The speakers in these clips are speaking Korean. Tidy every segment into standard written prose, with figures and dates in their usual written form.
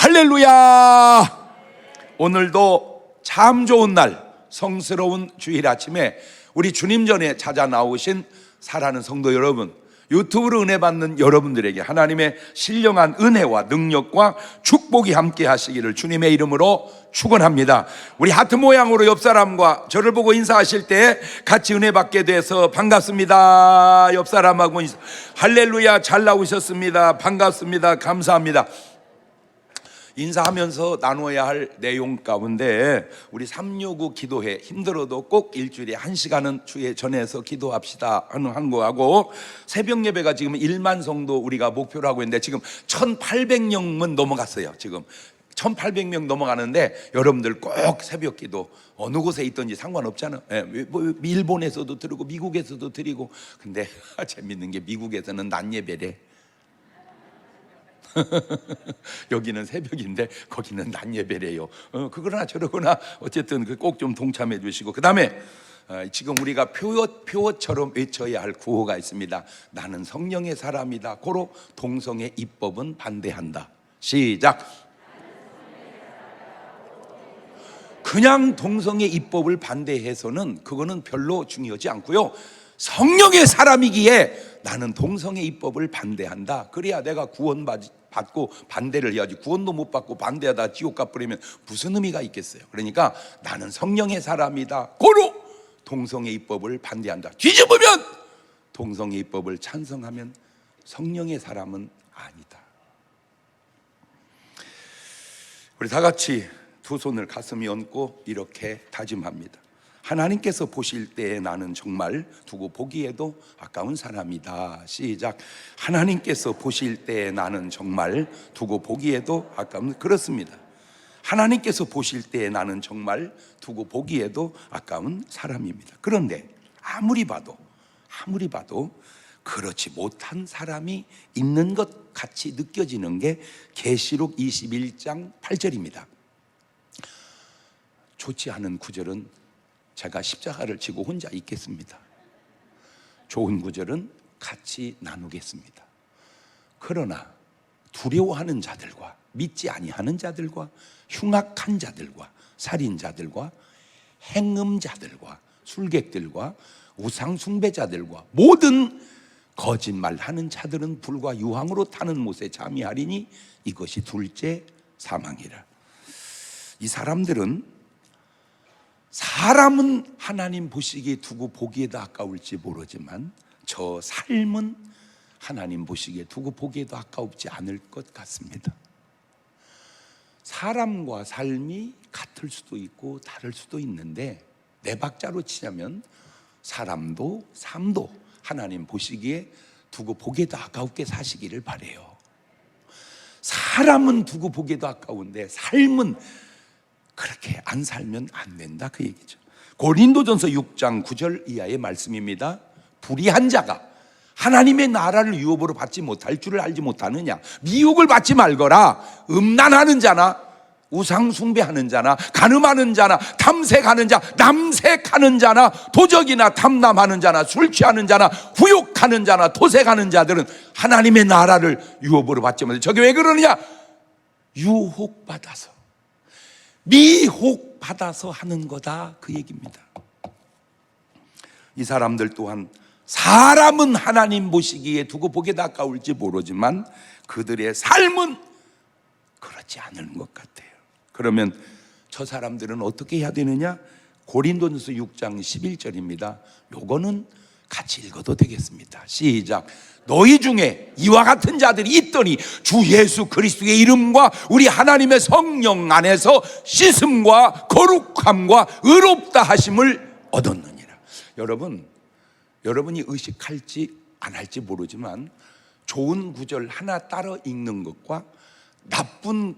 할렐루야. 오늘도 참 좋은 날, 성스러운 주일 아침에 우리 주님 전에 찾아 나오신 사랑하는 성도 여러분, 유튜브로 은혜 받는 여러분들에게 하나님의 신령한 은혜와 능력과 축복이 함께 하시기를 주님의 이름으로 축원합니다. 우리 하트 모양으로 옆 사람과 저를 보고 인사하실 때 같이 은혜 받게 돼서 반갑습니다. 옆 사람하고 인사. 할렐루야, 잘 나오셨습니다. 반갑습니다. 감사합니다. 인사하면서 나눠야 할 내용 가운데 우리 365 기도회, 힘들어도 꼭 일주일에 1시간은 주의 전에서 기도합시다 하는 거하고, 새벽 예배가 지금 1만 성도 우리가 목표로 하고 있는데 지금 1800명은 넘어갔어요. 지금 1800명 넘어가는데 여러분들 꼭 새벽 기도 어느 곳에 있든지 상관없잖아. 뭐 일본에서도 드리고 미국에서도 드리고. 근데 재밌는 게 미국에서는 낮 예배래. 여기는 새벽인데 거기는 낮 예배래요. 그러나 저러거나 어쨌든 꼭 좀 동참해 주시고, 그 다음에 지금 우리가 표어처럼 외쳐야 할 구호가 있습니다. 나는 성령의 사람이다. 고로 동성애 입법은 반대한다. 시작. 그냥 동성애 입법을 반대해서는 그거는 별로 중요하지 않고요, 성령의 사람이기에 나는 동성애 입법을 반대한다. 그래야 내가 구원받고 반대를 해야지. 구원도 못 받고 반대하다 지옥 가버리면 무슨 의미가 있겠어요. 그러니까 나는 성령의 사람이다. 고로 동성애 입법을 반대한다. 뒤집으면 동성애 입법을 찬성하면 성령의 사람은 아니다. 우리 다 같이 두 손을 가슴에 얹고 이렇게 다짐합니다. 하나님께서 보실 때에 나는 정말 두고 보기에도 아까운 사람이다. 시작. 하나님께서 보실 때에 나는 정말 두고 보기에도 아까운, 그렇습니다. 하나님께서 보실 때에 나는 정말 두고 보기에도 아까운 사람입니다. 그런데 아무리 봐도 그렇지 못한 사람이 있는 것 같이 느껴지는 게 계시록 21장 8절입니다. 좋지 않은 구절은 제가 십자가를 지고 혼자 있겠습니다. 좋은 구절은 같이 나누겠습니다. 그러나 두려워하는 자들과 믿지 아니하는 자들과 흉악한 자들과 살인자들과 행음자들과 술객들과 우상숭배자들과 모든 거짓말하는 자들은 불과 유황으로 타는 못에 잠이하리니 이것이 둘째 사망이라. 이 사람들은 사람은 하나님 보시기에 두고 보기에도 아까울지 모르지만 저 삶은 하나님 보시기에 두고 보기에도 아까우지 않을 것 같습니다. 사람과 삶이 같을 수도 있고 다를 수도 있는데 네 박자로 치자면 사람도 삶도 하나님 보시기에 두고 보기에도 아까웠게 사시기를 바라요. 사람은 두고 보기에도 아까운데 삶은 그렇게 안 살면 안 된다, 그 얘기죠. 고린도전서 6장 9절 이하의 말씀입니다. 불의한 자가 하나님의 나라를 유업으로 받지 못할 줄을 알지 못하느냐. 미혹을 받지 말거라. 음란하는 자나 우상 숭배하는 자나 간음하는 자나 탐색하는 자, 남색하는 자나 도적이나 탐남하는 자나 술 취하는 자나 후욕하는 자나 도색하는 자들은 하나님의 나라를 유업으로 받지 못해. 저게 왜 그러느냐? 유혹받아서, 미혹받아서 하는 거다, 그 얘기입니다. 이 사람들 또한 사람은 하나님 보시기에 두고 보기에도 아까울지 모르지만 그들의 삶은 그렇지 않은 것 같아요. 그러면 저 사람들은 어떻게 해야 되느냐? 고린도전서 6장 11절입니다. 요거는 같이 읽어도 되겠습니다. 시작. 너희 중에 이와 같은 자들이 있더니 주 예수 그리스도의 이름과 우리 하나님의 성령 안에서 씻음과 거룩함과 의롭다 하심을 얻었느니라. 여러분이 의식할지 안 할지 모르지만 좋은 구절 하나 따라 읽는 것과 나쁜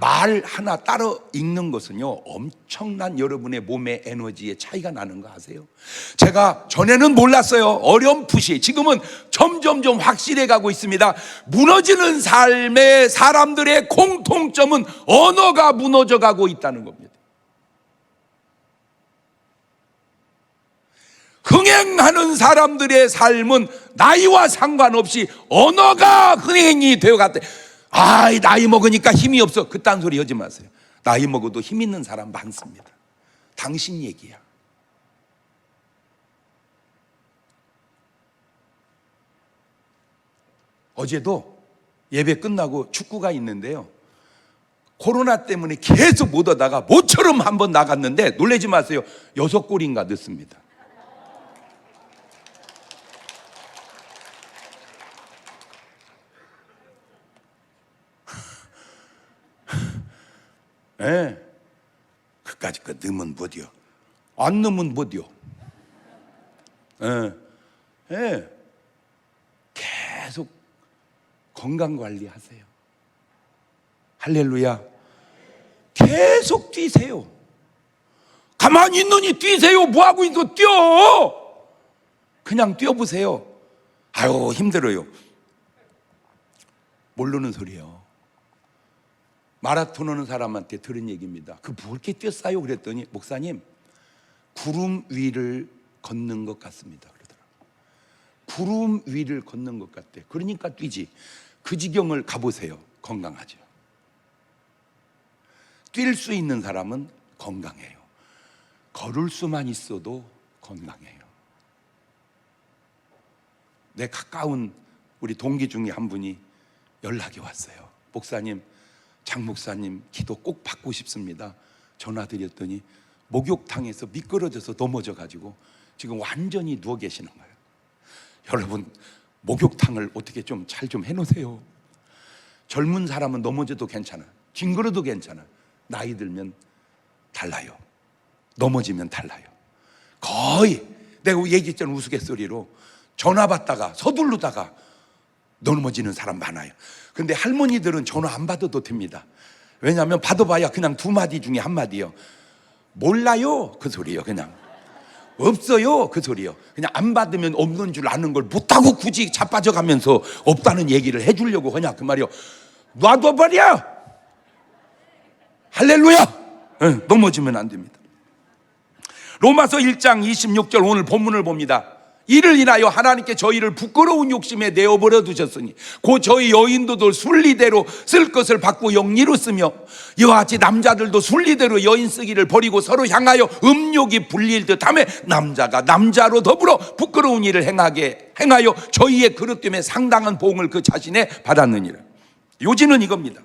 말 하나 따라 읽는 것은요, 엄청난 여러분의 몸의 에너지의 차이가 나는 거 아세요? 제가 전에는 몰랐어요. 어렴풋이. 지금은 점점 확실해 가고 있습니다. 무너지는 삶의 사람들의 공통점은 언어가 무너져 가고 있다는 겁니다. 흥행하는 사람들의 삶은 나이와 상관없이 언어가 흥행이 되어갔대. 나이 먹으니까 힘이 없어. 그딴 소리 하지 마세요. 나이 먹어도 힘 있는 사람 많습니다. 당신 얘기야. 어제도 예배 끝나고 축구가 있는데요, 코로나 때문에 계속 못 오다가 모처럼 한번 나갔는데 놀라지 마세요. 6골인가 넣습니다. 예. 그까짓 거 넣으면 못이요. 안 넣으면 못이요. 예. 예. 계속 건강 관리하세요. 할렐루야. 계속 뛰세요. 가만히 있느니 뛰세요. 뭐하고 있어? 뛰어. 그냥 뛰어보세요. 아유, 힘들어요. 모르는 소리예요. 마라톤 하는 사람한테 들은 얘기입니다. 뭐 이렇게 뛰었어요? 그랬더니 목사님, 구름 위를 걷는 것 같습니다 그러더라고요. 구름 위를 걷는 것 같대. 그러니까 뛰지. 그 지경을 가보세요. 건강하죠. 뛸 수 있는 사람은 건강해요. 걸을 수만 있어도 건강해요. 내 가까운 우리 동기 중에 한 분이 연락이 왔어요. 목사님, 장 목사님 기도 꼭 받고 싶습니다. 전화드렸더니 목욕탕에서 미끄러져서 넘어져가지고 지금 완전히 누워 계시는 거예요. 여러분, 목욕탕을 어떻게 좀 잘 좀 해놓으세요. 젊은 사람은 넘어져도 괜찮아. 징그러도 괜찮아. 나이 들면 달라요. 넘어지면 달라요. 거의 내가 얘기했잖아, 우스갯소리로 전화 받다가 서두르다가 넘어지는 사람 많아요. 근데 할머니들은 전화 안 받아도 됩니다. 왜냐하면 받아봐야 그냥 2마디 중에 1마디요. 몰라요, 그 소리요. 그냥 없어요, 그 소리요. 그냥 안 받으면 없는 줄 아는 걸 못하고 굳이 자빠져가면서 없다는 얘기를 해주려고 하냐 그 말이요. 놔둬버려. 할렐루야. 넘어지면 안 됩니다. 로마서 1장 26절 오늘 본문을 봅니다. 이를 인하여 하나님께 저희를 부끄러운 욕심에 내어버려 두셨으니 곧 저희 여인도도 순리대로 쓸 것을 받고 영리로 쓰며 이와 같이 남자들도 순리대로 여인 쓰기를 버리고 서로 향하여 음욕이 불릴 듯하며 남자가 남자로 더불어 부끄러운 일을 행하여 저희의 그릇됨에 상당한 보응을 그 자신에 받았느니라. 요지는 이겁니다.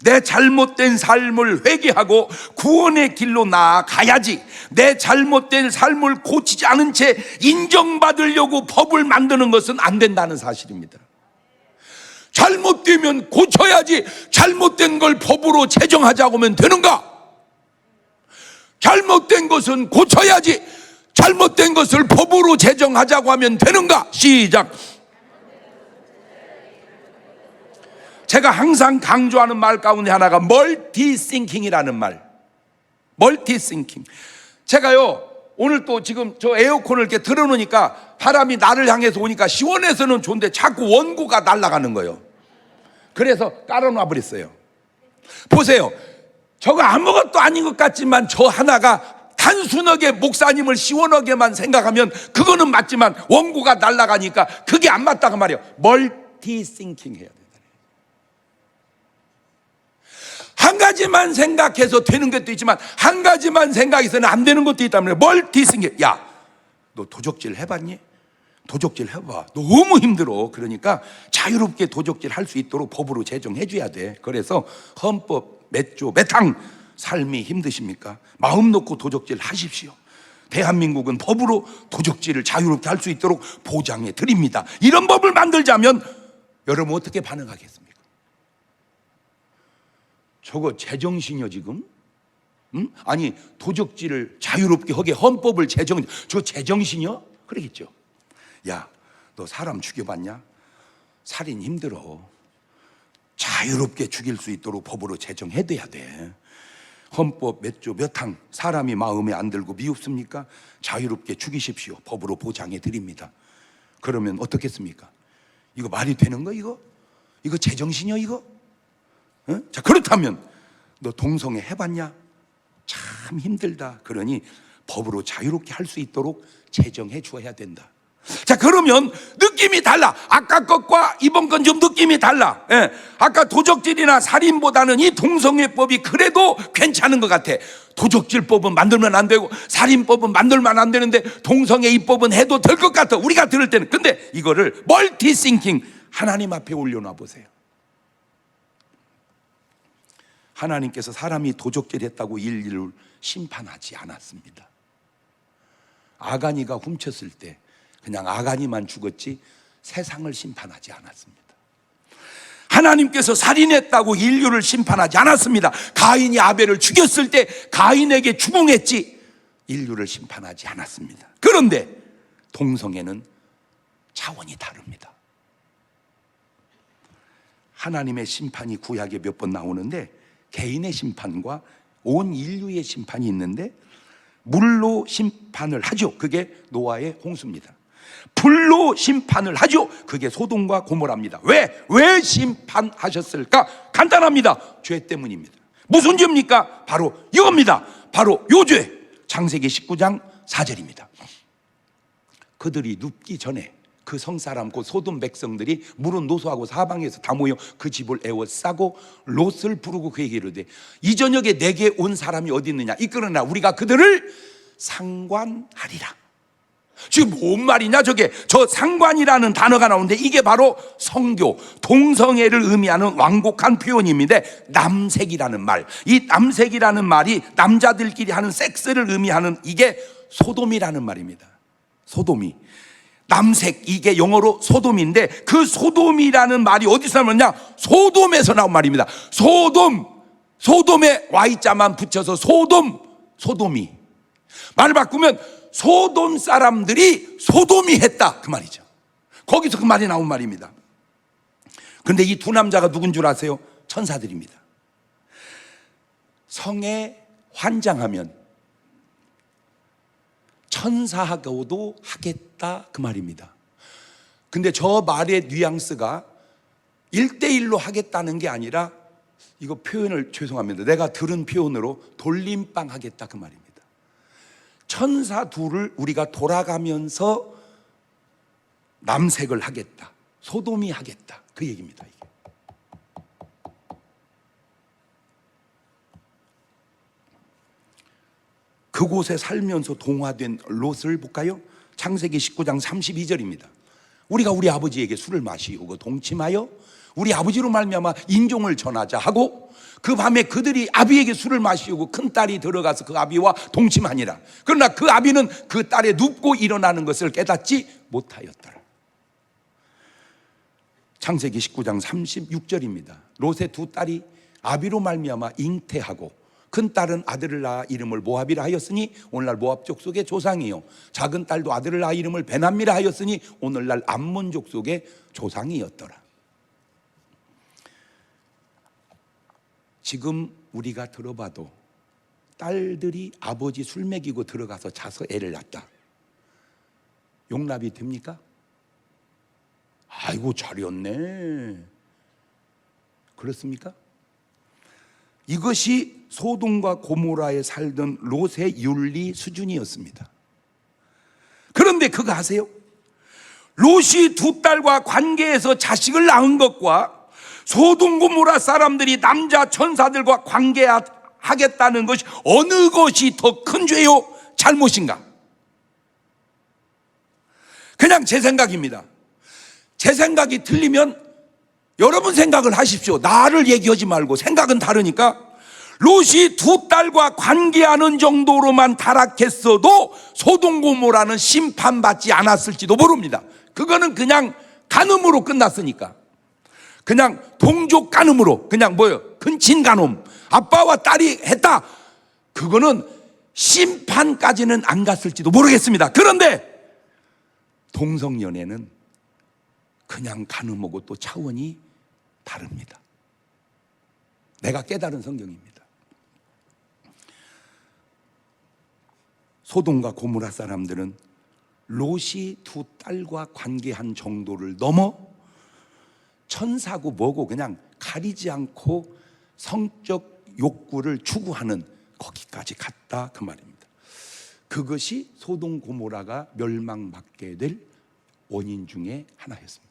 내 잘못된 삶을 회개하고 구원의 길로 나아가야지. 내 잘못된 삶을 고치지 않은 채 인정받으려고 법을 만드는 것은 안 된다는 사실입니다. 잘못되면 고쳐야지. 잘못된 걸 법으로 제정하자고 하면 되는가? 잘못된 것은 고쳐야지. 잘못된 것을 법으로 제정하자고 하면 되는가? 시작. 제가 항상 강조하는 말 가운데 하나가 멀티싱킹이라는 말. 멀티싱킹. 제가요, 오늘 또 지금 저 에어컨을 이렇게 틀어놓으니까 바람이 나를 향해서 오니까 시원해서는 좋은데 자꾸 원고가 날아가는 거예요. 그래서 깔아놔 버렸어요. 보세요. 저거 아무것도 아닌 것 같지만 저 하나가 단순하게 목사님을 시원하게만 생각하면 그거는 맞지만 원고가 날아가니까 그게 안 맞다고 말이에요. 멀티싱킹 해야 돼요. 한 가지만 생각해서 되는 것도 있지만 한 가지만 생각해서는 안 되는 것도 있다면 멀티싱킹. 야, 너 도적질 해봤니? 도적질 해봐. 너무 힘들어. 그러니까 자유롭게 도적질 할 수 있도록 법으로 제정해 줘야 돼. 그래서 헌법 몇 항 삶이 힘드십니까? 마음 놓고 도적질 하십시오. 대한민국은 법으로 도적질을 자유롭게 할 수 있도록 보장해 드립니다. 이런 법을 만들자면 여러분 어떻게 반응하겠습니까? 저거 제정신이요 지금? 응? 아니 도적질을 자유롭게 하게 헌법을 저 제정신이요? 그러겠죠. 야, 너 사람 죽여봤냐? 살인 힘들어. 자유롭게 죽일 수 있도록 법으로 제정해둬야 돼. 헌법 몇 항 사람이 마음에 안 들고 미흡습니까? 자유롭게 죽이십시오. 법으로 보장해 드립니다. 그러면 어떻겠습니까? 이거 말이 되는 거 이거? 이거 제정신이요 이거? 어? 자, 그렇다면 너 동성애 해봤냐? 참 힘들다. 그러니 법으로 자유롭게 할 수 있도록 제정해 주어야 된다. 자, 그러면 느낌이 달라. 아까 것과 이번 건 좀 느낌이 달라. 예. 아까 도적질이나 살인보다는 이 동성애법이 그래도 괜찮은 것 같아. 도적질법은 만들면 안 되고 살인법은 만들면 안 되는데 동성애 입법은 해도 될 것 같아, 우리가 들을 때는. 근데 이거를 멀티싱킹 하나님 앞에 올려놔 보세요. 하나님께서 사람이 도적질했다고 인류를 심판하지 않았습니다. 아가니가 훔쳤을 때 그냥 아가니만 죽었지 세상을 심판하지 않았습니다. 하나님께서 살인했다고 인류를 심판하지 않았습니다. 가인이 아벨을 죽였을 때 가인에게 추궁했지 인류를 심판하지 않았습니다. 그런데 동성애는 차원이 다릅니다. 하나님의 심판이 구약에 몇 번 나오는데 개인의 심판과 온 인류의 심판이 있는데, 물로 심판을 하죠. 그게 노아의 홍수입니다. 불로 심판을 하죠. 그게 소돔과 고모라입니다. 왜 심판하셨을까? 간단합니다. 죄 때문입니다. 무슨 죄입니까? 바로 이겁니다. 바로 요 죄. 창세기 19장 4절입니다. 그들이 눕기 전에 그 성사람 곧 소돔 백성들이 물은 노소하고 사방에서 다 모여 그 집을 에워싸고 롯을 부르고 그에게 이르되 이 저녁에 내게 온 사람이 어디 있느냐 이끌어내라, 우리가 그들을 상관하리라. 지금 뭔 말이냐 저게. 저 상관이라는 단어가 나오는데 이게 바로 성교, 동성애를 의미하는 완곡한 표현입니다. 남색이라는 말, 이 남색이라는 말이 남자들끼리 하는 섹스를 의미하는 이게 소돔이라는 말입니다. 소돔이 남색, 이게 영어로 소돔인데 그 소돔이라는 말이 어디서 나왔냐? 소돔에서 나온 말입니다. 소돔에 Y자만 붙여서 소돔이. 말을 바꾸면 소돔 사람들이 소돔이 했다 그 말이죠. 거기서 그 말이 나온 말입니다. 그런데 이 두 남자가 누군 줄 아세요? 천사들입니다. 성에 환장하면 천사하고도 하겠다 그 말입니다. 근데 저 말의 뉘앙스가 1대1로 하겠다는 게 아니라, 이거 표현을 죄송합니다, 내가 들은 표현으로 돌림빵 하겠다 그 말입니다. 천사 둘을 우리가 돌아가면서 남색을 하겠다, 소돔이 하겠다 그 얘기입니다. 이게. 그곳에 살면서 동화된 롯을 볼까요? 창세기 19장 32절입니다. 우리가 우리 아버지에게 술을 마시고 동침하여 우리 아버지로 말미암아 인종을 전하자 하고 그 밤에 그들이 아비에게 술을 마시고 큰 딸이 들어가서 그 아비와 동침하니라. 그러나 그 아비는 그 딸의 눕고 일어나는 것을 깨닫지 못하였더라. 창세기 19장 36절입니다. 롯의 두 딸이 아비로 말미암아 잉태하고 큰 딸은 아들을 낳아 이름을 모압이라 하였으니 오늘날 모압 족속의 조상이요, 작은 딸도 아들을 낳아 이름을 베남미라 하였으니 오늘날 암몬 족속의 조상이었더라. 지금 우리가 들어봐도 딸들이 아버지 술 먹이고 들어가서 자서 애를 낳다, 용납이 됩니까? 아이고 잘했네, 그렇습니까? 이것이 소돔과 고모라에 살던 롯의 윤리 수준이었습니다. 그런데 그거 아세요? 롯이 두 딸과 관계해서 자식을 낳은 것과 소돔 고모라 사람들이 남자 천사들과 관계하겠다는 것이 어느 것이 더 큰 죄요? 잘못인가? 그냥 제 생각입니다. 제 생각이 틀리면 여러분 생각을 하십시오. 나를 얘기하지 말고. 생각은 다르니까. 롯이 두 딸과 관계하는 정도로만 타락했어도 소돔 고모라는 심판받지 않았을지도 모릅니다. 그거는 그냥 간음으로 끝났으니까. 그냥 동족 간음으로, 그냥 뭐예요? 근친 간음. 아빠와 딸이 했다. 그거는 심판까지는 안 갔을지도 모르겠습니다. 그런데 동성연애는 그냥 간음하고 또 차원이 다릅니다. 내가 깨달은 성경입니다. 소돔과 고모라 사람들은 롯이 두 딸과 관계한 정도를 넘어 천사고 뭐고 그냥 가리지 않고 성적 욕구를 추구하는 거기까지 갔다 그 말입니다. 그것이 소돔 고모라가 멸망받게 될 원인 중에 하나였습니다.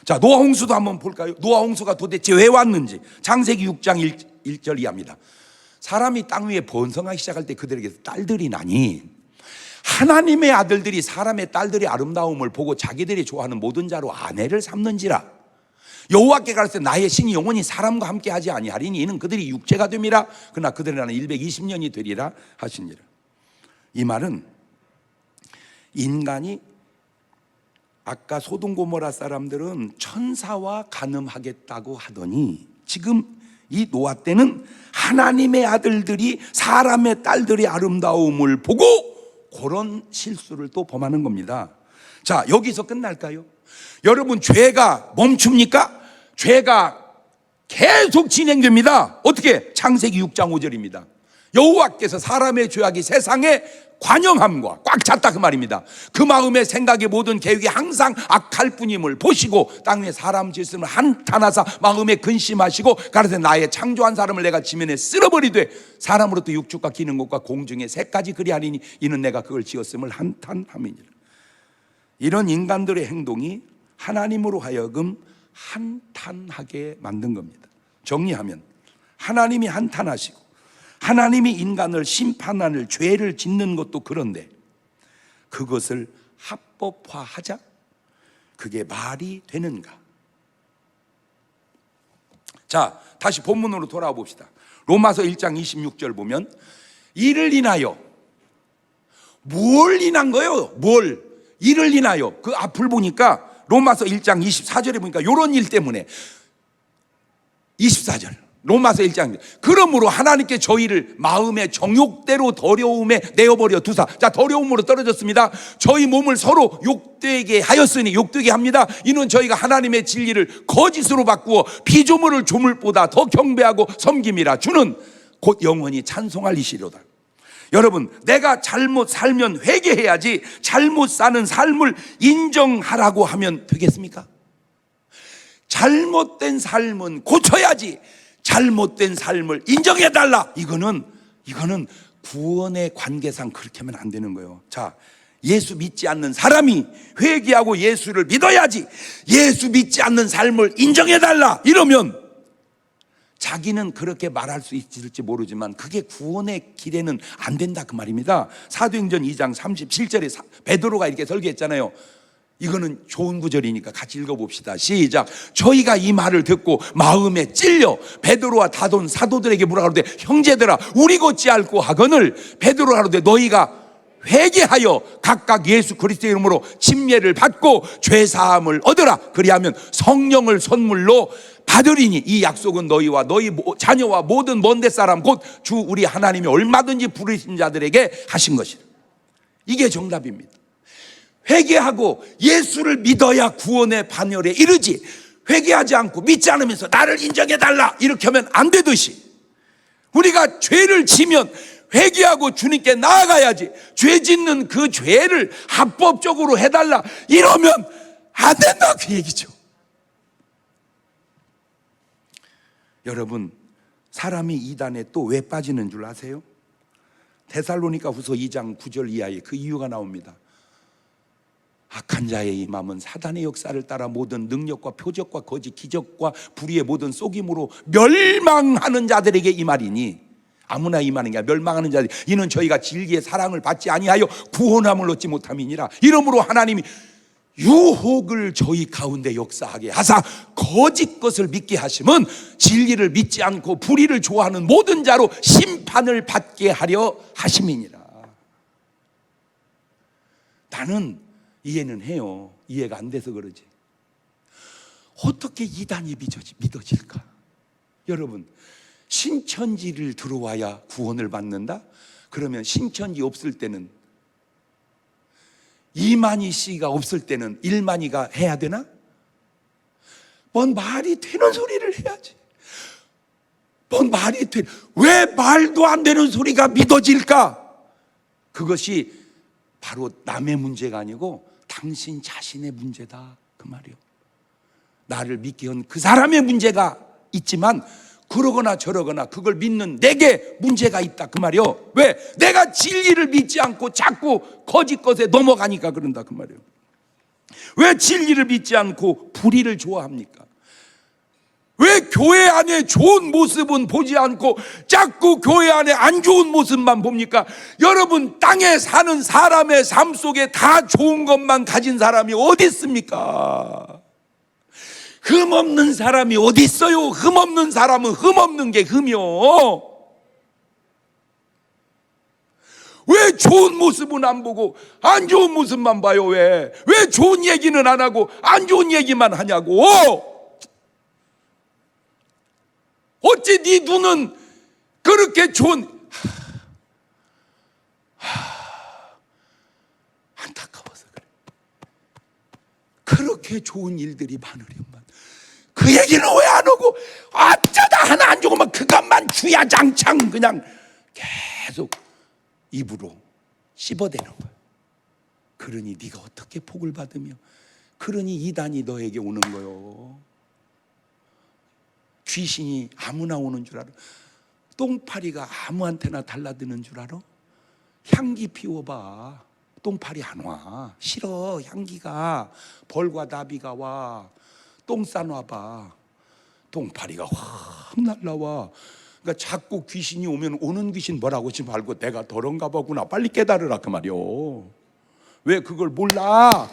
자, 노아 홍수도 한번 볼까요? 노아 홍수가 도대체 왜 왔는지 창세기 6장 1절 이하입니다. 사람이 땅 위에 번성하기 시작할 때 그들에게서 딸들이 나니 하나님의 아들들이 사람의 딸들의 아름다움을 보고 자기들이 좋아하는 모든 자로 아내를 삼는지라. 여호와께 가르쳐 나의 신이 영원히 사람과 함께 하지 아니하리니 이는 그들이 육체가 됨이라. 그러나 그들의 나는 120년이 되리라 하시니라. 이 말은 인간이 아까 소돔 고모라 사람들은 천사와 간음하겠다고 하더니 지금 이 노아 때는 하나님의 아들들이 사람의 딸들의 아름다움을 보고 그런 실수를 또 범하는 겁니다. 자, 여기서 끝날까요? 여러분, 죄가 멈춥니까? 죄가 계속 진행됩니다. 어떻게? 창세기 6장 5절입니다. 여호와께서 사람의 죄악이 세상에 관영함과 꽉 찼다 그 말입니다. 그 마음의 생각의 모든 계획이 항상 악할 뿐임을 보시고 땅 위에 사람 짓음을 한탄하사 마음에 근심하시고 가라사대 나의 창조한 사람을 내가 지면에 쓸어버리되 사람으로부터 육축과 기는 것과 공중의 새까지 그리하리니 이는 내가 그걸 지었음을 한탄함이니라. 이런 인간들의 행동이 하나님으로 하여금 한탄하게 만든 겁니다. 정리하면 하나님이 한탄하시고 하나님이 인간을 심판하는 죄를 짓는 것도 그런데 그것을 합법화하자? 그게 말이 되는가? 자, 다시 본문으로 돌아와 봅시다. 로마서 1장 26절 보면 이를 인하여 뭘 인한 거예요? 뭘? 이를 인하여 그 앞을 보니까 로마서 1장 24절에 보니까 이런 일 때문에 24절 로마서 1장 그러므로 하나님께 저희를 마음의 정욕대로 더러움에 내어버려 두사. 자, 더러움으로 떨어졌습니다. 저희 몸을 서로 욕되게 하였으니 욕되게 합니다. 이는 저희가 하나님의 진리를 거짓으로 바꾸어 피조물을 조물보다 더 경배하고 섬김이라. 주는 곧 영원히 찬송할 이시로다. 여러분, 내가 잘못 살면 회개해야지 잘못 사는 삶을 인정하라고 하면 되겠습니까? 잘못된 삶은 고쳐야지 잘못된 삶을 인정해달라. 이거는 구원의 관계상 그렇게 하면 안 되는 거예요. 자, 예수 믿지 않는 사람이 회개하고 예수를 믿어야지 예수 믿지 않는 삶을 인정해달라 이러면 자기는 그렇게 말할 수 있을지 모르지만 그게 구원의 길에는 안 된다 그 말입니다. 사도행전 2장 37절에 베드로가 이렇게 설교했잖아요. 이거는 좋은 구절이니까 같이 읽어봅시다. 시작. 저희가 이 말을 듣고 마음에 찔려 베드로와 다돈 사도들에게 물어 가로되 형제들아 우리 곧지 않고 하거늘 베드로가 가로되 너희가 회개하여 각각 예수 그리스도의 이름으로 침례를 받고 죄사함을 얻으라. 그리하면 성령을 선물로 받으리니 이 약속은 너희와 너희 자녀와 모든 먼데 사람 곧 주 우리 하나님이 얼마든지 부르신 자들에게 하신 것이다. 이게 정답입니다. 회개하고 예수를 믿어야 구원의 반열에 이르지 회개하지 않고 믿지 않으면서 나를 인정해달라 이렇게 하면 안 되듯이 우리가 죄를 지면 회개하고 주님께 나아가야지 죄 짓는 그 죄를 합법적으로 해달라 이러면 안 된다 그 얘기죠. 여러분, 사람이 이단에 또 왜 빠지는 줄 아세요? 데살로니가 후서 2장 9절 이하에 그 이유가 나옵니다. 악한 자의 이 마음은 사단의 역사를 따라 모든 능력과 표적과 거짓 기적과 불의의 모든 속임으로 멸망하는 자들에게 이 말이니 아무나 임하는 게 아니라 멸망하는 자들 이는 저희가 진리의 사랑을 받지 아니하여 구원함을 얻지 못함이니라. 이러므로 하나님이 유혹을 저희 가운데 역사하게 하사 거짓 것을 믿게 하심은 진리를 믿지 않고 불의를 좋아하는 모든 자로 심판을 받게 하려 하심이니라. 나는 이해는 해요. 이해가 안 돼서 그러지. 어떻게 이단이 믿어질까? 여러분, 신천지를 들어와야 구원을 받는다? 그러면 신천지 없을 때는 이만희 씨가 없을 때는 일만희가 해야 되나? 뭔 말이 되는 소리를 해야지. 뭔 말이 돼? 왜 말도 안 되는 소리가 믿어질까? 그것이 바로 남의 문제가 아니고 당신 자신의 문제다 그 말이요. 나를 믿게 한 그 사람의 문제가 있지만 그러거나 저러거나 그걸 믿는 내게 문제가 있다 그 말이요. 왜? 내가 진리를 믿지 않고 자꾸 거짓 것에 넘어가니까 그런다 그 말이요. 왜 진리를 믿지 않고 불의를 좋아합니까? 왜 교회 안에 좋은 모습은 보지 않고 자꾸 교회 안에 안 좋은 모습만 봅니까? 여러분, 땅에 사는 사람의 삶 속에 다 좋은 것만 가진 사람이 어디 있습니까? 흠없는 사람이 어디 있어요? 흠없는 사람은 흠없는 게 흠이요. 왜 좋은 모습은 안 보고 안 좋은 모습만 봐요? 왜 좋은 얘기는 안 하고 안 좋은 얘기만 하냐고? 어찌 네 눈은 그렇게 좋은, 안타까워서 그래. 그렇게 좋은 일들이 많으련만 그 얘기는 왜 안 하고 어쩌다 하나 안 좋으면 그것만 주야장창 그냥 계속 입으로 씹어대는 거야. 그러니 네가 어떻게 복을 받으며, 그러니 이단이 너에게 오는 거요. 귀신이 아무나 오는 줄 알아? 똥파리가 아무한테나 달라드는 줄 알아? 향기 피워봐. 똥파리 안 와. 싫어. 향기가. 벌과 나비가 와. 똥 싸놔봐. 똥파리가 확 날라와. 그러니까 자꾸 귀신이 오면 오는 귀신 뭐라고 하지 말고 내가 더러운가 보구나 빨리 깨달으라 그 말이요. 왜 그걸 몰라?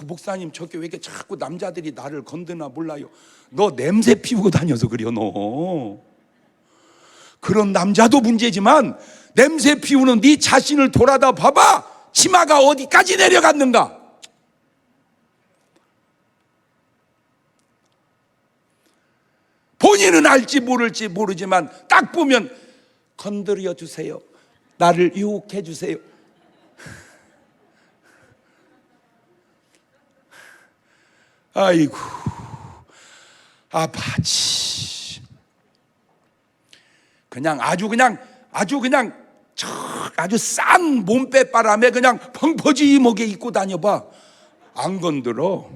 목사님 저게 왜 이렇게 자꾸 남자들이 나를 건드나 몰라요. 너 냄새 피우고 다녀서 그래요. 너 그런 남자도 문제지만 냄새 피우는 네 자신을 돌아다 봐봐. 치마가 어디까지 내려갔는가? 본인은 알지 모를지 모르지만 딱 보면 건드려 주세요. 나를 유혹해 주세요. 아이고 아파지. 그냥 아주 싼 몸빼바람에 그냥 펑퍼짐하게 입고 다녀봐. 안 건드려.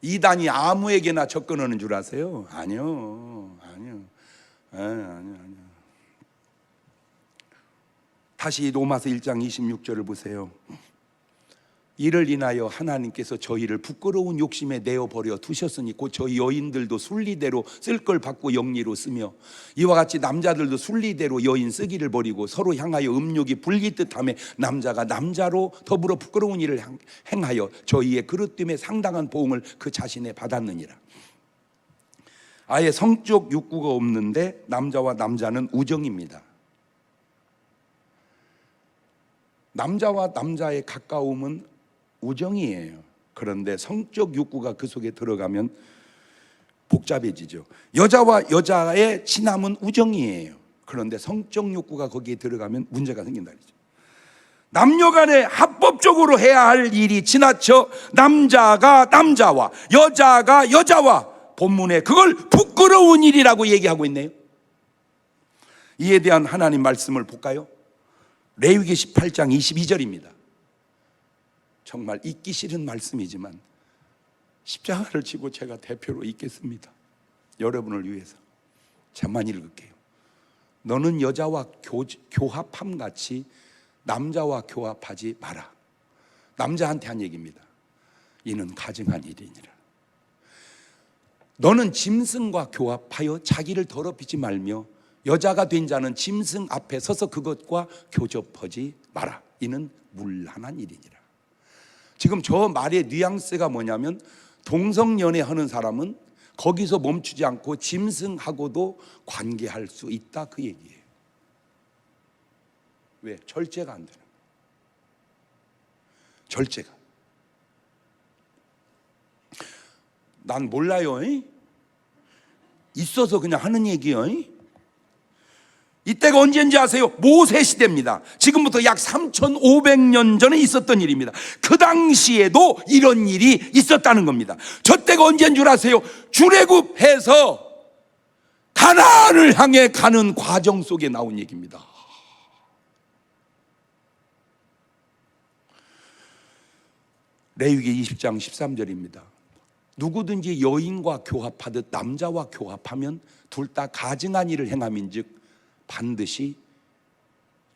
이단이 아무에게나 접근하는 줄 아세요? 아니요. 다시 로마서 1장 26절을 보세요. 이를 인하여 하나님께서 저희를 부끄러운 욕심에 내어버려 두셨으니 곧 저희 여인들도 순리대로 쓸 걸 받고 영리로 쓰며 이와 같이 남자들도 순리대로 여인 쓰기를 버리고 서로 향하여 음욕이 불리듯하며 남자가 남자로 더불어 부끄러운 일을 행하여 저희의 그릇됨에 상당한 보응을 그 자신에 받았느니라. 아예 성적 욕구가 없는데 남자와 남자는 우정입니다. 남자와 남자의 가까움은 우정이에요. 그런데 성적 욕구가 그 속에 들어가면 복잡해지죠. 여자와 여자의 친함은 우정이에요. 그런데 성적 욕구가 거기에 들어가면 문제가 생긴다 그러죠. 남녀 간에 합법적으로 해야 할 일이 지나쳐 남자가 남자와 여자가 여자와 본문에 그걸 부끄러운 일이라고 얘기하고 있네요. 이에 대한 하나님 말씀을 볼까요? 레위기 18장 22절입니다. 정말 읽기 싫은 말씀이지만 십자가를 지고 제가 대표로 읽겠습니다. 여러분을 위해서 제만 읽을게요. 너는 여자와 교합함 같이 남자와 교합하지 마라. 남자한테 한 얘기입니다. 이는 가증한 일이니라. 너는 짐승과 교합하여 자기를 더럽히지 말며 여자가 된 자는 짐승 앞에 서서 그것과 교접하지 마라. 이는 문란한 일이니라. 지금 저 말의 뉘앙스가 뭐냐면 동성연애 하는 사람은 거기서 멈추지 않고 짐승하고도 관계할 수 있다 그 얘기예요. 왜? 절제가 안 되는 거예요. 절제가. 난 몰라요. 있어서 그냥 하는 얘기예요. 이때가 언제인지 아세요? 모세 시대입니다. 지금부터 약 3,500년 전에 있었던 일입니다. 그 당시에도 이런 일이 있었다는 겁니다. 저 때가 언제인 줄 아세요? 출애굽해서 가나안을 향해 가는 과정 속에 나온 얘기입니다. 레위기 20장 13절입니다. 누구든지 여인과 교합하듯 남자와 교합하면 둘 다 가증한 일을 행함인즉 반드시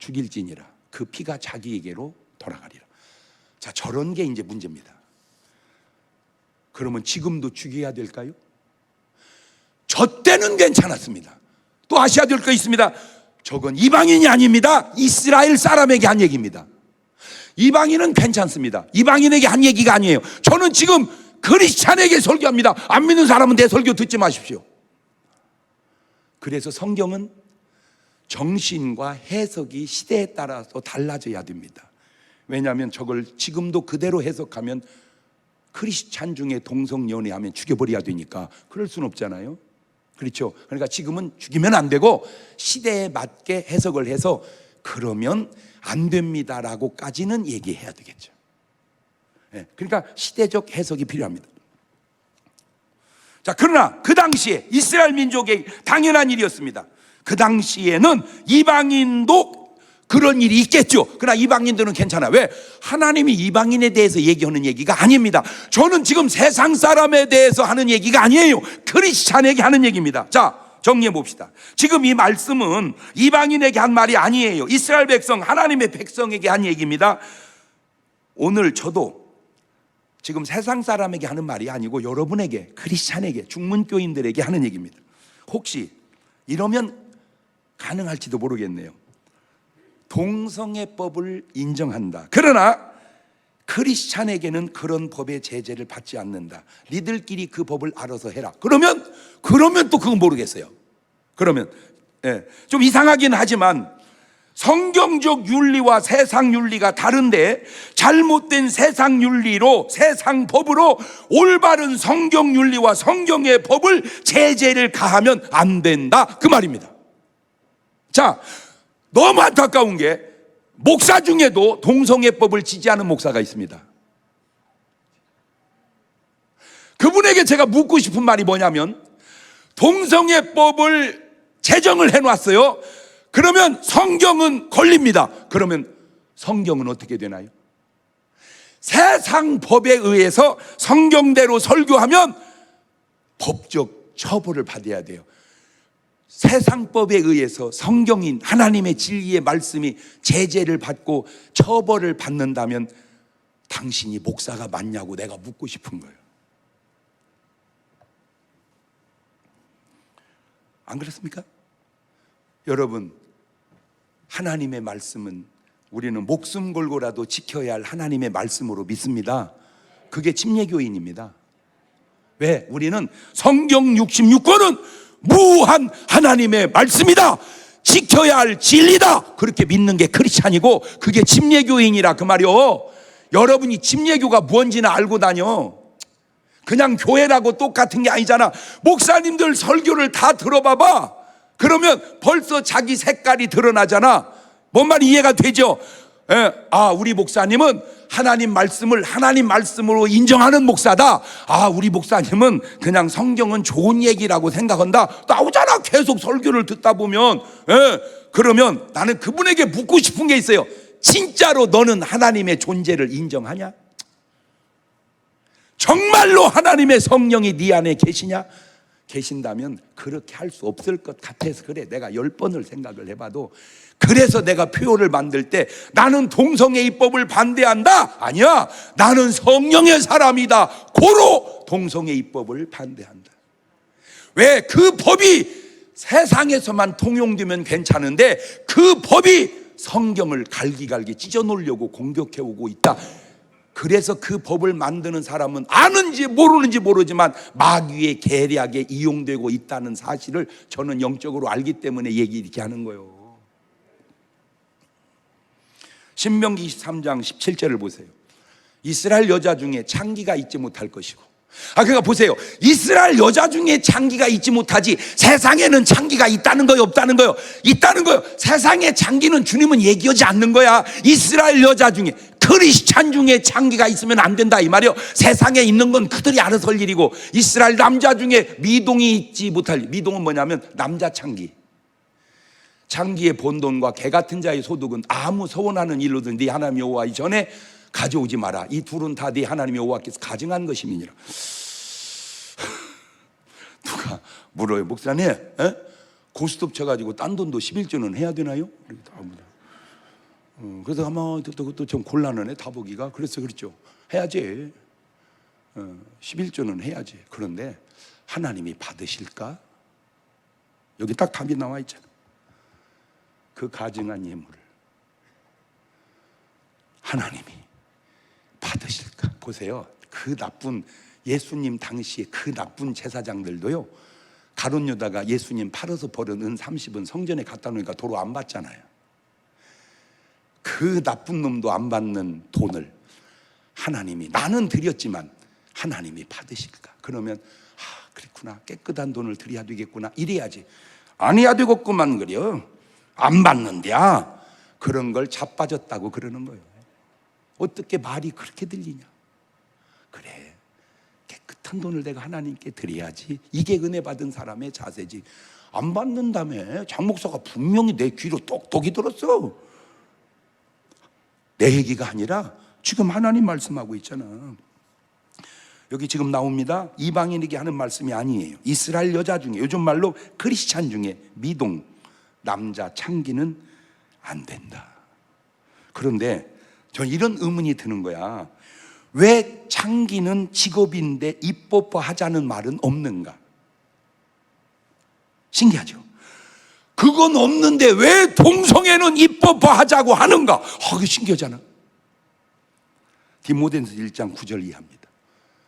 죽일지니라. 그 피가 자기에게로 돌아가리라. 자, 저런 게 이제 문제입니다. 그러면 지금도 죽여야 될까요? 저 때는 괜찮았습니다. 또 아셔야 될 거 있습니다. 저건 이방인이 아닙니다. 이스라엘 사람에게 한 얘기입니다. 이방인은 괜찮습니다. 이방인에게 한 얘기가 아니에요. 저는 지금 크리스찬에게 설교합니다. 안 믿는 사람은 내 설교 듣지 마십시오. 그래서 성경은 정신과 해석이 시대에 따라서 달라져야 됩니다. 왜냐하면 저걸 지금도 그대로 해석하면 크리스찬 중에 동성연애하면 죽여버려야 되니까 그럴 수는 없잖아요. 그렇죠? 그러니까 지금은 죽이면 안 되고 시대에 맞게 해석을 해서 그러면 안 됩니다라고까지는 얘기해야 되겠죠. 그러니까 시대적 해석이 필요합니다. 자, 그러나 그 당시에 이스라엘 민족의 당연한 일이었습니다. 그 당시에는 이방인도 그런 일이 있겠죠. 그러나 이방인들은 괜찮아. 왜? 하나님이 이방인에 대해서 얘기하는 얘기가 아닙니다. 저는 지금 세상 사람에 대해서 하는 얘기가 아니에요. 크리스찬에게 하는 얘기입니다. 자, 정리해 봅시다. 지금 이 말씀은 이방인에게 한 말이 아니에요. 이스라엘 백성, 하나님의 백성에게 한 얘기입니다. 오늘 저도 지금 세상 사람에게 하는 말이 아니고 여러분에게, 크리스찬에게, 중문교인들에게 하는 얘기입니다. 혹시 이러면 가능할지도 모르겠네요. 동성애법을 인정한다. 그러나 크리스찬에게는 그런 법의 제재를 받지 않는다. 니들끼리 그 법을 알아서 해라. 그러면 또 그건 모르겠어요. 그러면 좀 이상하긴 하지만 성경적 윤리와 세상 윤리가 다른데 잘못된 세상 윤리로, 세상 법으로 올바른 성경 윤리와 성경의 법을 제재를 가하면 안 된다, 그 말입니다. 자, 너무 안타까운 게 목사 중에도 동성애법을 지지하는 목사가 있습니다. 그분에게 제가 묻고 싶은 말이 뭐냐면, 동성애법을 제정을 해놨어요. 그러면 성경은 걸립니다. 그러면 성경은 어떻게 되나요? 세상 법에 의해서 성경대로 설교하면 법적 처벌을 받아야 돼요. 세상법에 의해서 성경인 하나님의 진리의 말씀이 제재를 받고 처벌을 받는다면 당신이 목사가 맞냐고 내가 묻고 싶은 거예요. 안 그렇습니까? 여러분, 하나님의 말씀은 우리는 목숨 걸고라도 지켜야 할 하나님의 말씀으로 믿습니다. 그게 침례교인입니다. 왜? 우리는 성경 66권은 무한 하나님의 말씀이다, 지켜야 할 진리다, 그렇게 믿는 게 크리스찬이고 그게 침례교인이라 그 말이요. 여러분이 침례교가 뭔지는 알고 다녀. 그냥 교회라고 똑같은 게 아니잖아. 목사님들 설교를 다 들어봐봐. 그러면 벌써 자기 색깔이 드러나잖아. 뭔 말이 이해가 되죠? 우리 목사님은 하나님 말씀을 하나님 말씀으로 인정하는 목사다. 우리 목사님은 그냥 성경은 좋은 얘기라고 생각한다. 나오잖아, 계속 설교를 듣다 보면. 그러면 나는 그분에게 묻고 싶은 게 있어요. 진짜로 너는 하나님의 존재를 인정하냐? 정말로 하나님의 성령이 네 안에 계시냐? 계신다면 그렇게 할 수 없을 것 같아서 그래. 내가 10번을 생각을 해봐도. 그래서 내가 표현을 만들 때 나는 동성애 입법을 반대한다, 아니야, 나는 성령의 사람이다, 고로 동성애 입법을 반대한다. 왜? 그 법이 세상에서만 통용되면 괜찮은데 그 법이 성경을 갈기갈기 찢어놓으려고 공격해오고 있다. 그래서 그 법을 만드는 사람은 아는지 모르는지 모르지만 마귀의 계략에 이용되고 있다는 사실을 저는 영적으로 알기 때문에 얘기 이렇게 하는 거예요. 신명기 23장 17절을 보세요. 이스라엘 여자 중에 창기가 있지 못할 것이고. 그러니까 보세요. 이스라엘 여자 중에 창기가 있지 못하지 세상에는 창기가 있다는 거요, 없다는 거요? 있다는 거요. 세상에 창기는 주님은 얘기하지 않는 거야. 이스라엘 여자 중에, 크리스찬 중에 창기가 있으면 안 된다 이 말이요. 세상에 있는 건 그들이 알아서 할 일이고, 이스라엘 남자 중에 미동이 있지 못할, 미동은 뭐냐면 남자 창기. 창기의 본돈과 개 같은 자의 소득은 아무 서원하는 일로든 네 하나님 여호와 이전에 가져오지 마라. 이 둘은 다 네 하나님 여호와께서 가증한 것임이니라. 누가 물어요, 목사님, 고스톱 쳐가지고 딴 돈도 11조는 해야 되나요? 그래서 아마 그것도 좀 곤란하네 다보기가. 그래서 그렇죠. 해야지. 11조는 해야지. 그런데 하나님이 받으실까? 여기 딱 답이 나와 있잖아. 그 가증한 예물을 하나님이 받으실까? 보세요. 그 나쁜 예수님 당시에 그 나쁜 제사장들도요, 가룟 유다가 예수님 팔아서 벌은 은 30은 성전에 갖다 놓으니까 도로 안 받잖아요. 그 나쁜 놈도 안 받는 돈을 하나님이, 나는 드렸지만 하나님이 받으실까? 그러면 그렇구나, 깨끗한 돈을 드려야 되겠구나 이래야지. 아니야 되겠구만 그려. 안 받는데야. 그런 걸 자빠졌다고 그러는 거예요. 어떻게 말이 그렇게 들리냐? 그래, 깨끗한 돈을 내가 하나님께 드려야지. 이게 은혜 받은 사람의 자세지. 안 받는다며. 장 목사가 분명히 내 귀로 똑똑히 들었어. 내 얘기가 아니라 지금 하나님 말씀하고 있잖아. 여기 지금 나옵니다. 이방인에게 하는 말씀이 아니에요. 이스라엘 여자 중에, 요즘 말로 크리스찬 중에 미동 남자 창기는 안 된다. 그런데 전 이런 의문이 드는 거야. 왜 창기는 직업인데 입법화하자는 말은 없는가? 신기하죠? 그건 없는데 왜 동성애는 입법화하자고 하는가? 그게 신기하잖아. 디모데전서 1장 9절 이하입니다.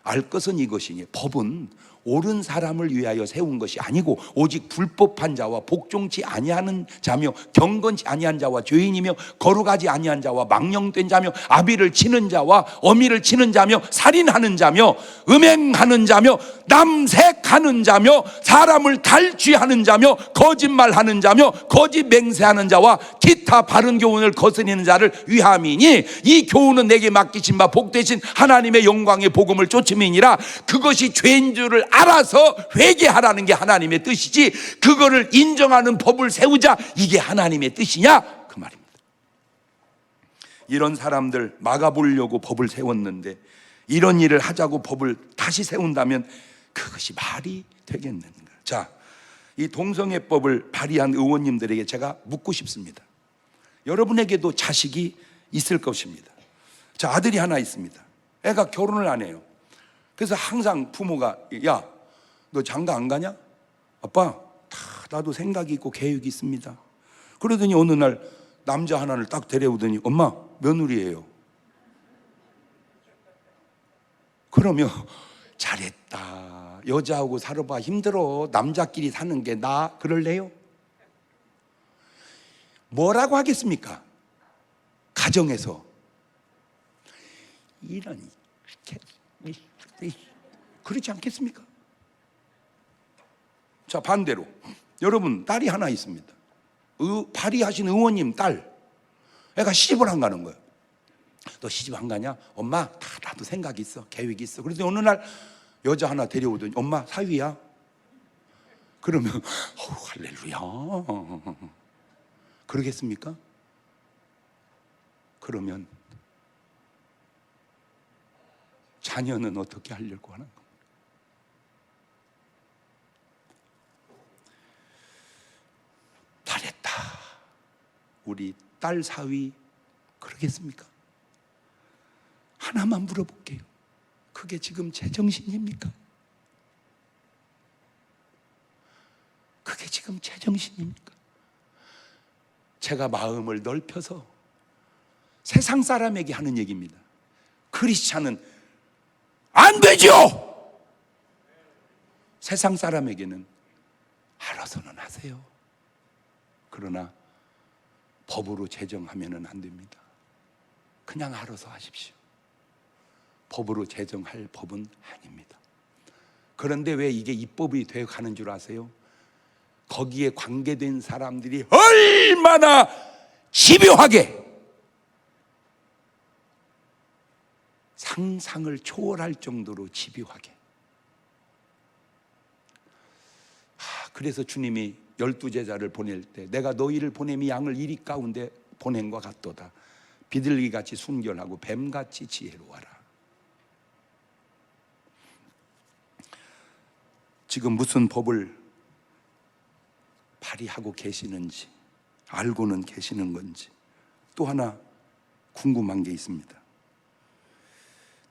알 것은 이것이니 법은 옳은 사람을 위하여 세운 것이 아니고 오직 불법한 자와 복종치 아니하는 자며 경건치 아니한 자와 죄인이며 거룩하지 아니한 자와 망령된 자며 아비를 치는 자와 어미를 치는 자며 살인하는 자며 음행하는 자며 남색하는 자며 사람을 탈취하는 자며 거짓말하는 자며 거짓 맹세하는 자와 기타 바른 교훈을 거스리는 자를 위함이니 이 교훈은 내게 맡기신 바 복되신 하나님의 영광의 복음을 쫓음이니라. 그것이 죄인 줄을 알아서 회개하라는 게 하나님의 뜻이지, 그거를 인정하는 법을 세우자 이게 하나님의 뜻이냐? 그 말입니다. 이런 사람들 막아보려고 법을 세웠는데 이런 일을 하자고 법을 다시 세운다면 그것이 말이 되겠는가? 자, 이 동성애법을 발의한 의원님들에게 제가 묻고 싶습니다. 여러분에게도 자식이 있을 것입니다. 자, 아들이 하나 있습니다. 애가 결혼을 안 해요. 그래서 항상 부모가, 야, 너 장가 안 가냐? 아빠, 나도 생각이 있고 계획이 있습니다. 그러더니 어느 날 남자 하나를 딱 데려오더니 엄마, 며느리예요. 그러면 잘했다. 여자하고 살아봐 힘들어. 남자끼리 사는 게 나 그럴래요? 뭐라고 하겠습니까? 가정에서 이런 그렇지 않겠습니까? 자, 반대로 여러분 딸이 하나 있습니다. 발의하신 의원님 딸, 애가 시집을 안 가는 거예요. 너 시집 안 가냐? 엄마, 나도 생각이 있어, 계획이 있어. 그래서 어느 날 여자 하나 데려오더니 엄마 사위야? 그러면 할렐루야 그러겠습니까? 그러면 자녀는 어떻게 하려고 하는 겁니까? 잘했다. 우리 딸 사위 그러겠습니까? 하나만 물어볼게요. 그게 지금 제정신입니까? 그게 지금 제정신입니까? 제가 마음을 넓혀서 세상 사람에게 하는 얘기입니다. 크리스찬은 안 되죠. 세상 사람에게는 알아서는 하세요. 그러나 법으로 제정하면은 안 됩니다. 그냥 알아서 하십시오. 법으로 제정할 법은 아닙니다. 그런데 왜 이게 입법이 되어 가는 줄 아세요? 거기에 관계된 사람들이 얼마나 집요하게 상상을 초월할 정도로 집요하게. 그래서 주님이 12제자를 보낼 때 내가 너희를 보냄이 양을 이리 가운데 보낸 것 같도다. 비둘기같이 순결하고 뱀같이 지혜로워라. 지금 무슨 법을 발의하고 계시는지, 알고는 계시는 건지 또 하나 궁금한 게 있습니다.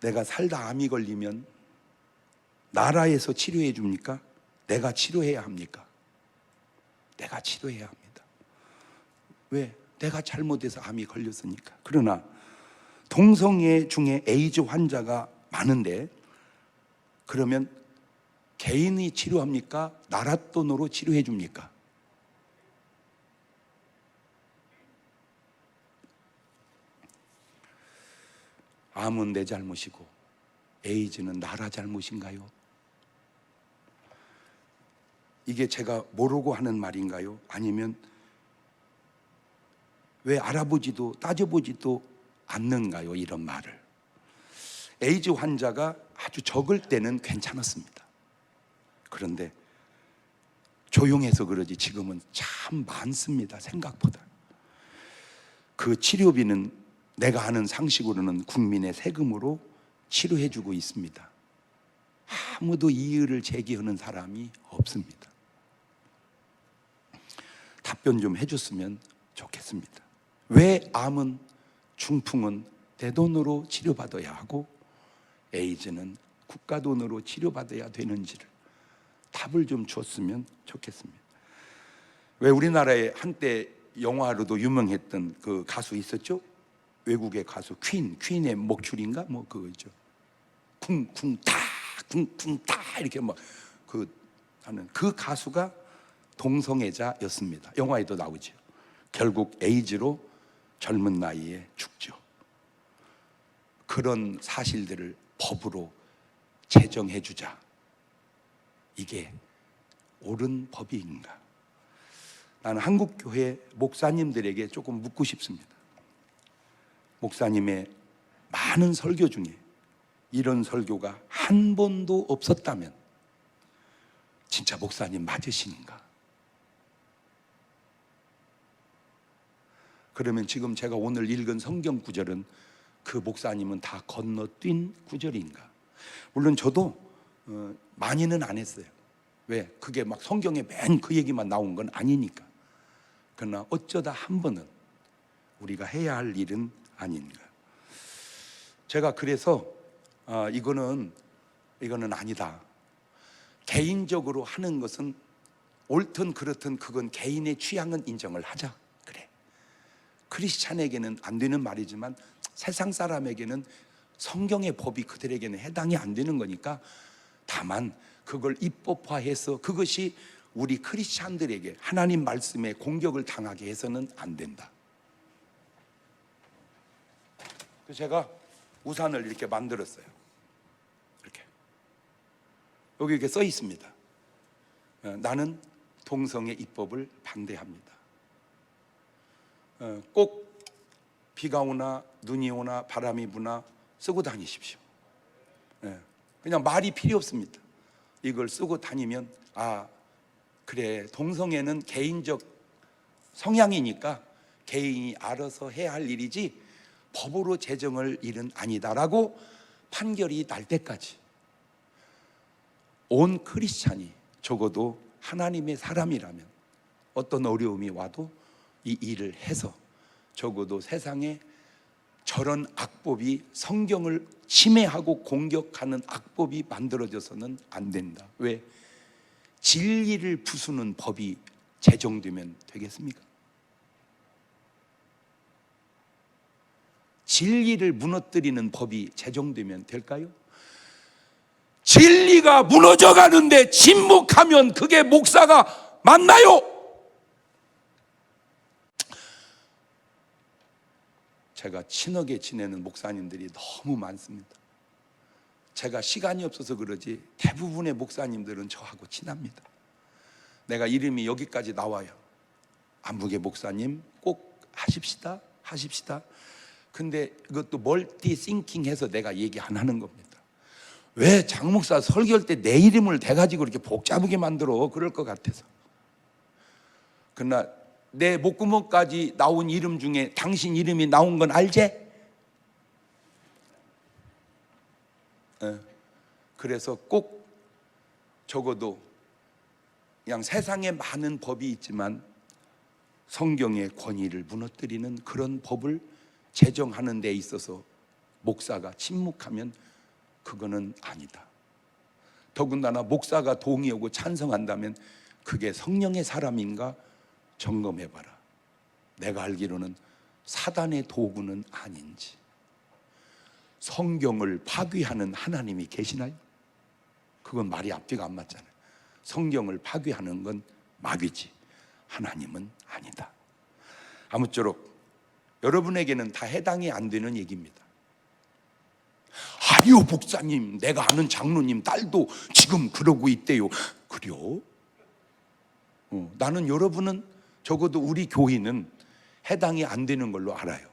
내가 살다 암이 걸리면 나라에서 치료해 줍니까? 내가 치료해야 합니까? 내가 치료해야 합니다. 왜? 내가 잘못해서 암이 걸렸으니까. 그러나 동성애 중에 에이즈 환자가 많은데, 그러면 개인이 치료합니까? 나라 돈으로 치료해 줍니까? 암은 내 잘못이고 에이즈는 나라 잘못인가요? 이게 제가 모르고 하는 말인가요? 아니면 왜 알아보지도 따져보지도 않는가요? 이런 말을. 에이즈 환자가 아주 적을 때는 괜찮았습니다. 그런데 조용해서 그러지 지금은 참 많습니다. 생각보다. 그 치료비는 내가 아는 상식으로는 국민의 세금으로 치료해주고 있습니다. 아무도 이의를 제기하는 사람이 없습니다. 답변 좀 해줬으면 좋겠습니다. 왜 암은, 중풍은 내 돈으로 치료받아야 하고 에이즈는 국가 돈으로 치료받아야 되는지를 답을 좀 줬으면 좋겠습니다. 왜 우리나라에 한때 영화로도 유명했던 그 가수 있었죠? 외국의 가수 퀸의 목줄인가 뭐 그거죠. 쿵쿵따 쿵쿵따 이렇게 막 그 하는 그 가수가 동성애자였습니다. 영화에도 나오죠. 결국 에이즈로 젊은 나이에 죽죠. 그런 사실들을 법으로 제정해 주자. 이게 옳은 법인가? 나는 한국교회 목사님들에게 조금 묻고 싶습니다. 목사님의 많은 설교 중에 이런 설교가 한 번도 없었다면 진짜 목사님 맞으신가? 그러면 지금 제가 오늘 읽은 성경 구절은 그 목사님은 다 건너뛴 구절인가? 물론 저도 많이는 안 했어요. 왜? 그게 막 성경에 맨 그 얘기만 나온 건 아니니까. 그러나 어쩌다 한 번은 우리가 해야 할 일은 아닌가. 제가 그래서 이거는 아니다. 개인적으로 하는 것은 옳든 그렇든 그건 개인의 취향은 인정을 하자. 그래. 크리스찬에게는 안 되는 말이지만 세상 사람에게는 성경의 법이 그들에게는 해당이 안 되는 거니까, 다만 그걸 입법화해서 그것이 우리 크리스찬들에게 하나님 말씀에 공격을 당하게 해서는 안 된다. 그래서 제가 우산을 이렇게 만들었어요. 이렇게 여기 이렇게 써 있습니다. 나는 동성애 입법을 반대합니다. 꼭 비가 오나 눈이 오나 바람이 부나 쓰고 다니십시오. 그냥 말이 필요 없습니다. 이걸 쓰고 다니면 그래, 동성애는 개인적 성향이니까 개인이 알아서 해야 할 일이지 법으로 제정할 일은 아니다라고 판결이 날 때까지 온 크리스찬이 적어도 하나님의 사람이라면 어떤 어려움이 와도 이 일을 해서 적어도 세상에 저런 악법이, 성경을 침해하고 공격하는 악법이 만들어져서는 안 된다. 왜? 진리를 부수는 법이 제정되면 되겠습니까? 진리를 무너뜨리는 법이 제정되면 될까요? 진리가 무너져 가는데 침묵하면 그게 목사가 맞나요? 제가 친하게 지내는 목사님들이 너무 많습니다. 제가 시간이 없어서 그러지 대부분의 목사님들은 저하고 친합니다. 내가 이름이 여기까지 나와요. 안무개 목사님 꼭 하십시다. 근데 이것도 멀티 싱킹해서 내가 얘기 안 하는 겁니다. 왜 장 목사 설교할 때 내 이름을 대가지고 이렇게 복잡하게 만들어? 그럴 것 같아서. 그러나 내 목구멍까지 나온 이름 중에 당신 이름이 나온 건 알지? 그래서 꼭 적어도 그냥 세상에 많은 법이 있지만 성경의 권위를 무너뜨리는 그런 법을 제정하는 데 있어서 목사가 침묵하면 그거는 아니다. 더군다나 목사가 동의하고 찬성한다면 그게 성령의 사람인가 점검해봐라. 내가 알기로는 사단의 도구는 아닌지. 성경을 파괴하는 하나님이 계시나요? 그건 말이 앞뒤가 안 맞잖아요. 성경을 파괴하는 건 마귀지 하나님은 아니다. 아무쪼록 여러분에게는 다 해당이 안 되는 얘기입니다. 아니요 목사님, 내가 아는 장로님 딸도 지금 그러고 있대요. 그래요? 나는 여러분은 적어도 우리 교회는 해당이 안 되는 걸로 알아요.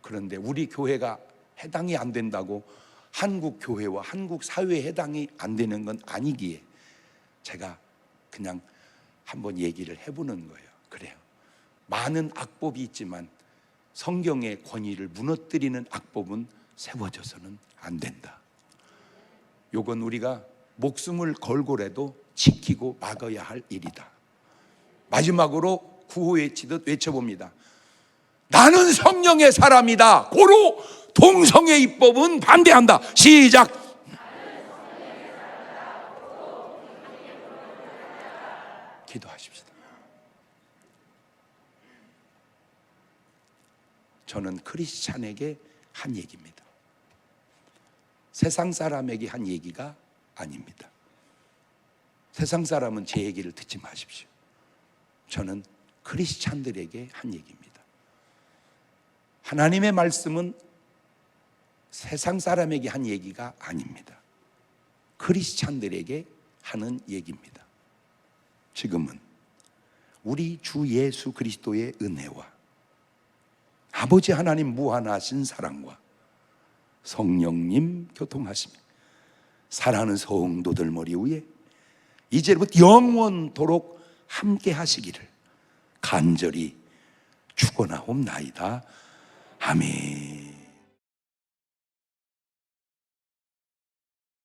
그런데 우리 교회가 해당이 안 된다고 한국 교회와 한국 사회에 해당이 안 되는 건 아니기에 제가 그냥 한번 얘기를 해보는 거예요. 그래요. 많은 악법이 있지만 성경의 권위를 무너뜨리는 악법은 세워져서는 안 된다. 요건 우리가 목숨을 걸고라도 지키고 막아야 할 일이다. 마지막으로 구호 외치듯 외쳐봅니다. 나는 성령의 사람이다. 고로 동성애 입법은 반대한다. 시작. 기도하십시다. 저는 크리스찬에게 한 얘기입니다. 세상 사람에게 한 얘기가 아닙니다. 세상 사람은 제 얘기를 듣지 마십시오. 저는 크리스찬들에게 한 얘기입니다. 하나님의 말씀은 세상 사람에게 한 얘기가 아닙니다. 크리스찬들에게 하는 얘기입니다. 지금은 우리 주 예수 그리스도의 은혜와 아버지 하나님 무한하신 사랑과 성령님 교통하심이 사랑하는 성도들 머리 위에 이제부터 영원토록 함께 하시기를 간절히 축원하옵나이다. 아멘.